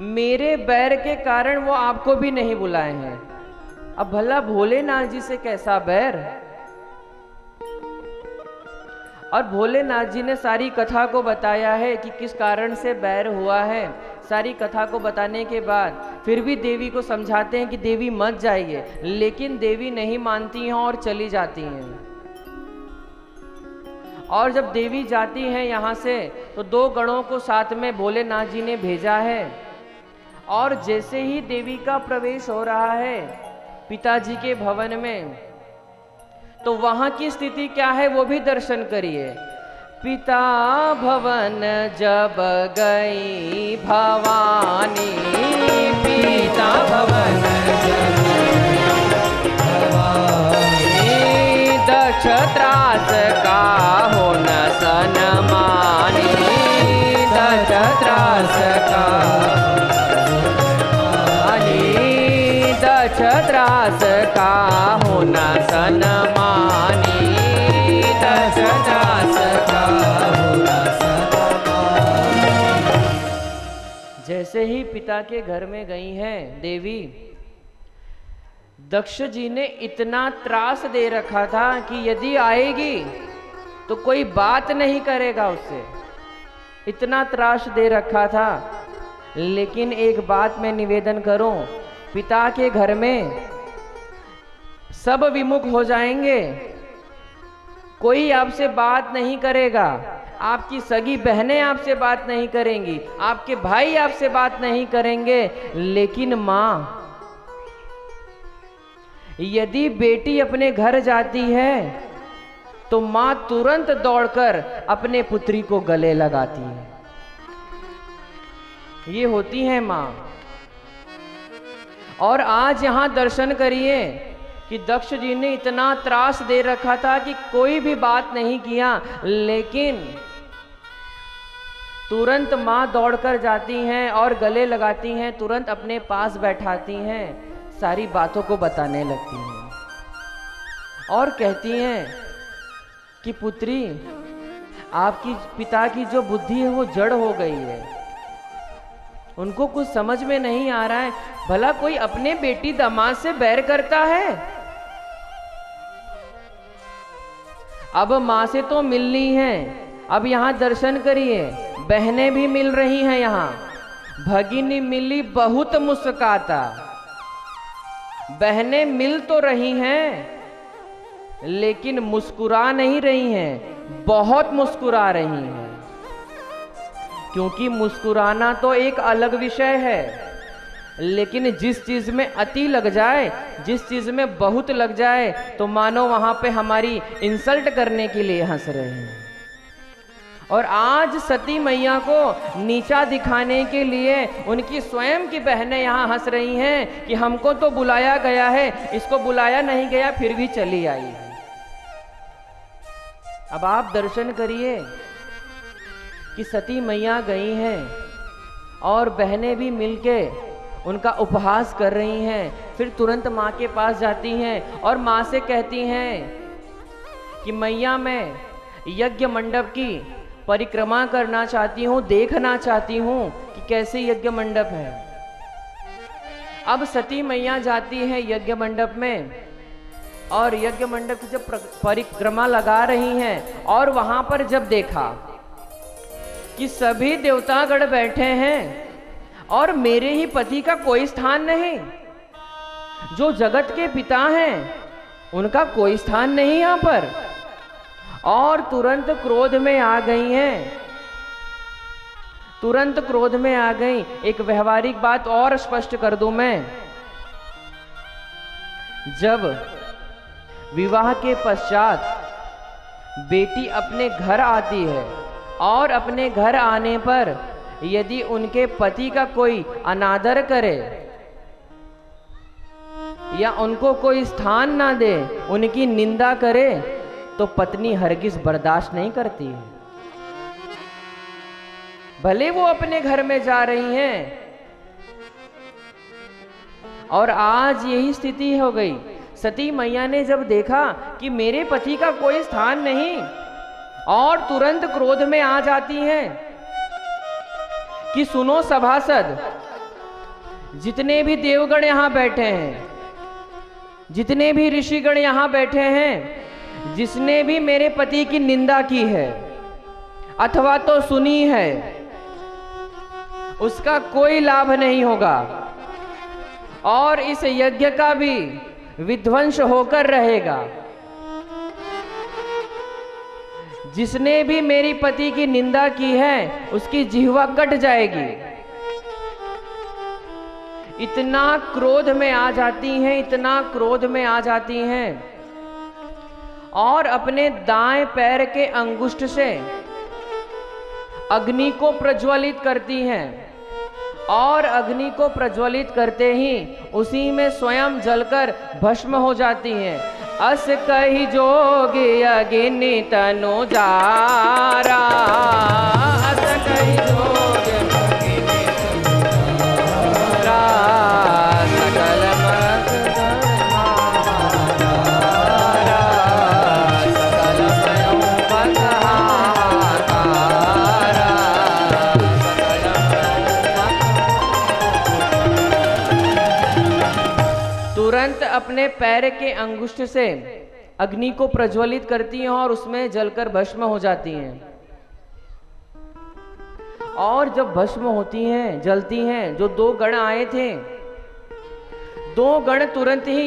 मेरे बैर के कारण वो आपको भी नहीं बुलाए हैं। अब भला भोलेनाथ जी से कैसा बैर? और भोलेनाथ जी ने सारी कथा को बताया है कि किस कारण से बैर हुआ है। सारी कथा को बताने के बाद फिर भी देवी को समझाते हैं कि देवी मत जाइए, लेकिन देवी नहीं मानती हैं और चली जाती हैं। और जब देवी जाती हैं यहाँ से तो 2 गणों को साथ में भोलेनाथ जी ने भेजा है, और जैसे ही देवी का प्रवेश हो रहा है पिताजी के भवन में, तो वहां की स्थिति क्या है वो भी दर्शन करिए। पिता भवन जब गई भवानी, पिता भवन जब भवानी, दक्ष त्रास का हो न सनमानी, दक्ष त्रास का त्रास का होना सनमानी, त्रास का होना सनमानी। जैसे ही पिता के घर में गई हैं देवी, दक्ष जी ने इतना त्रास दे रखा था कि यदि आएगी तो कोई बात नहीं करेगा उससे, इतना त्रास दे रखा था। लेकिन एक बात मैं निवेदन करूं, पिता के घर में सब विमुख हो जाएंगे, कोई आपसे बात नहीं करेगा, आपकी सगी बहनें आपसे बात नहीं करेंगी, आपके भाई आपसे बात नहीं करेंगे, लेकिन मां, यदि बेटी अपने घर जाती है तो मां तुरंत दौड़कर अपने पुत्री को गले लगाती है। ये होती है मां। और आज यहां दर्शन करिए कि दक्ष जी ने इतना त्रास दे रखा था कि कोई भी बात नहीं किया, लेकिन तुरंत मां दौड़कर जाती हैं और गले लगाती हैं, तुरंत अपने पास बैठाती हैं, सारी बातों को बताने लगती हैं और कहती हैं कि पुत्री, आपकी पिता की जो बुद्धि है वो जड़ हो गई है, उनको कुछ समझ में नहीं आ रहा है। भला कोई अपने बेटी दामाद से बैर करता है? अब मां से तो मिलनी है। अब यहां दर्शन करिए, बहनें भी मिल रही हैं। यहां भगिनी मिली बहुत मुस्काता, बहनें मिल तो रही हैं लेकिन मुस्कुरा नहीं रही हैं, बहुत मुस्कुरा रही हैं। क्योंकि मुस्कुराना तो एक अलग विषय है, लेकिन जिस चीज में अति लग जाए, जिस चीज में बहुत लग जाए, तो मानो वहां पे हमारी इंसल्ट करने के लिए हंस रहे हैं। और आज सती मैया को नीचा दिखाने के लिए उनकी स्वयं की बहनें यहां हंस रही हैं कि हमको तो बुलाया गया है, इसको बुलाया नहीं गया, फिर भी चली आई है। अब आप दर्शन करिए कि सती मैया गई हैं और बहनें भी मिलके उनका उपहास कर रही हैं। फिर तुरंत माँ के पास जाती हैं और माँ से कहती हैं कि मैया, मैं यज्ञ मंडप की परिक्रमा करना चाहती हूँ, देखना चाहती हूँ कि कैसे यज्ञ मंडप है। अब सती मैया जाती है यज्ञ मंडप में और यज्ञ मंडप की जब परिक्रमा लगा रही हैं और वहां पर जब देखा कि सभी देवतागण बैठे हैं और मेरे ही पति का कोई स्थान नहीं, जो जगत के पिता हैं उनका कोई स्थान नहीं यहां पर, और तुरंत क्रोध में आ गई हैं, तुरंत क्रोध में आ गई। एक व्यवहारिक बात और स्पष्ट कर दूं मैं जब विवाह के पश्चात बेटी अपने घर आती है और अपने घर आने पर यदि उनके पति का कोई अनादर करे या उनको कोई स्थान ना दे, उनकी निंदा करे, तो पत्नी हरगिज बर्दाश्त नहीं करती है। भले वो अपने घर में जा रही हैं। और आज यही स्थिति हो गई। सती मैया ने जब देखा कि मेरे पति का कोई स्थान नहीं, और तुरंत क्रोध में आ जाती हैं कि सुनो सभासद, जितने भी देवगण यहां बैठे हैं, जितने भी ऋषिगण यहां बैठे हैं, जिसने भी मेरे पति की निंदा की है अथवा तो सुनी है, उसका कोई लाभ नहीं होगा और इस यज्ञ का भी विध्वंस होकर रहेगा। जिसने भी मेरी पति की निंदा की है उसकी जिह्वा कट जाएगी। इतना क्रोध में आ जाती हैं, इतना क्रोध में आ जाती हैं, और अपने दाएं पैर के अंगुष्ठ से अग्नि को प्रज्वलित करती हैं, और अग्नि को प्रज्वलित करते ही उसी में स्वयं जलकर भस्म हो जाती हैं। अस कही जोग अग्नि तनु जारा, अस कही जोग अग्नि तनु जारा, सकल मत धारा, सकल स्वयं पधारा, तुरंत अपने पैर के अंगुष्ठ से अग्नि को प्रज्वलित करती हैं और उसमें जलकर भस्म हो जाती हैं। और जब भस्म होती हैं, जलती हैं, जो दो गण आए थे, दो गण तुरंत ही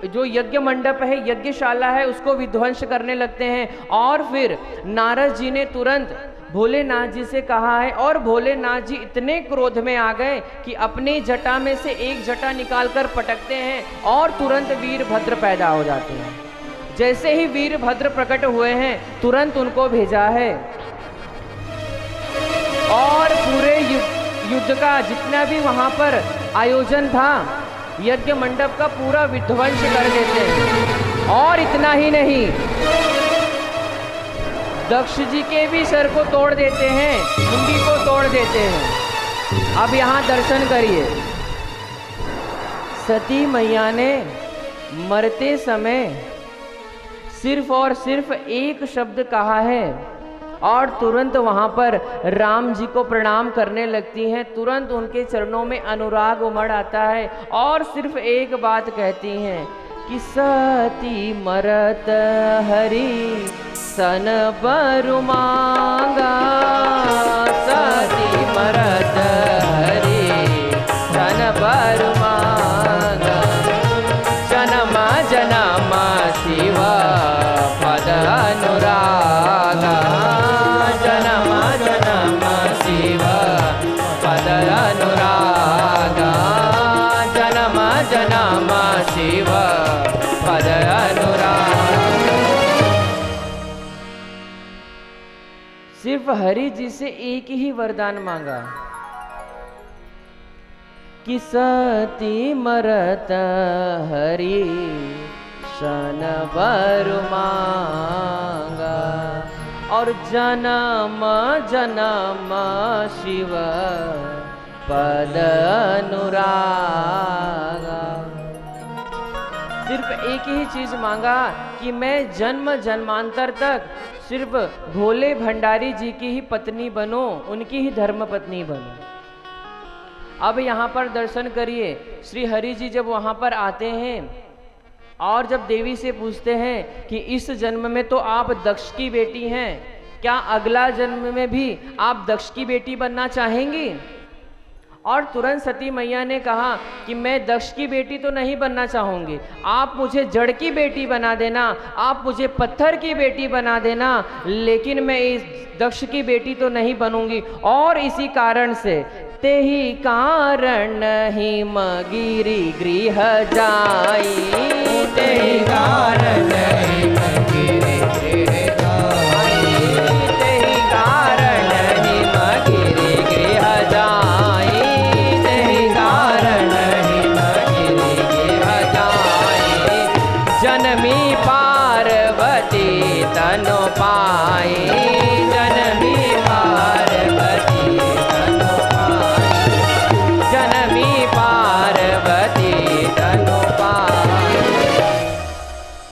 जो यज्ञ मंडप है, यज्ञशाला है, उसको विध्वंस करने लगते हैं। और फिर नारद जी ने तुरंत भोलेनाथ जी से कहा है, और भोलेनाथ जी इतने क्रोध में आ गए कि अपनी जटा में से एक जटा निकालकर पटकते हैं और तुरंत वीरभद्र पैदा हो जाते हैं। जैसे ही वीरभद्र प्रकट हुए हैं, तुरंत उनको भेजा है और पूरे युद्ध का जितना भी वहां पर आयोजन था, यज्ञ मंडप का पूरा विध्वंस कर देते हैं। और इतना ही नहीं, दक्ष जी के भी सर को तोड़ देते हैं, मुंडी को तोड़ देते हैं। अब यहां दर्शन करिए, सती मैया ने मरते समय सिर्फ और सिर्फ एक शब्द कहा है और तुरंत वहां पर राम जी को प्रणाम करने लगती हैं। तुरंत उनके चरणों में अनुराग उमड़ आता है और सिर्फ एक बात कहती हैं कि सती मरत हरि सन बरु मांगा, सती मरत हरि सन बरु मांगा, जन्म जन्म शिव पद अनुरागा, जन्म जन्म शिव पद अनुरागा, जन्म जन्म शिव पद अनुरागा। सिर्फ हरि जी से एक ही वरदान मांगा कि सती मरत हरि सन बरु मांगा, और जन्म जन्म शिव पद अनुरागा। सिर्फ एक ही चीज मांगा कि मैं जन्म जन्मांतर तक सिर्फ भोले भंडारी जी की ही पत्नी बनूं, उनकी ही धर्म पत्नी बनूं। अब यहाँ पर दर्शन करिए, श्री हरि जी जब वहाँ पर आते हैं और जब देवी से पूछते हैं कि इस जन्म में तो आप दक्ष की बेटी हैं, क्या अगला जन्म में भी आप दक्ष की बेटी बनना चाहेंगी? और तुरंत सती मैया ने कहा कि मैं दक्ष की बेटी तो नहीं बनना चाहूँगी, आप मुझे जड़ की बेटी बना देना, आप मुझे पत्थर की बेटी बना देना, लेकिन मैं इस दक्ष की बेटी तो नहीं बनूंगी। और इसी कारण से तेहि कारण हिमगिरि गृह जाई, तेहि कारण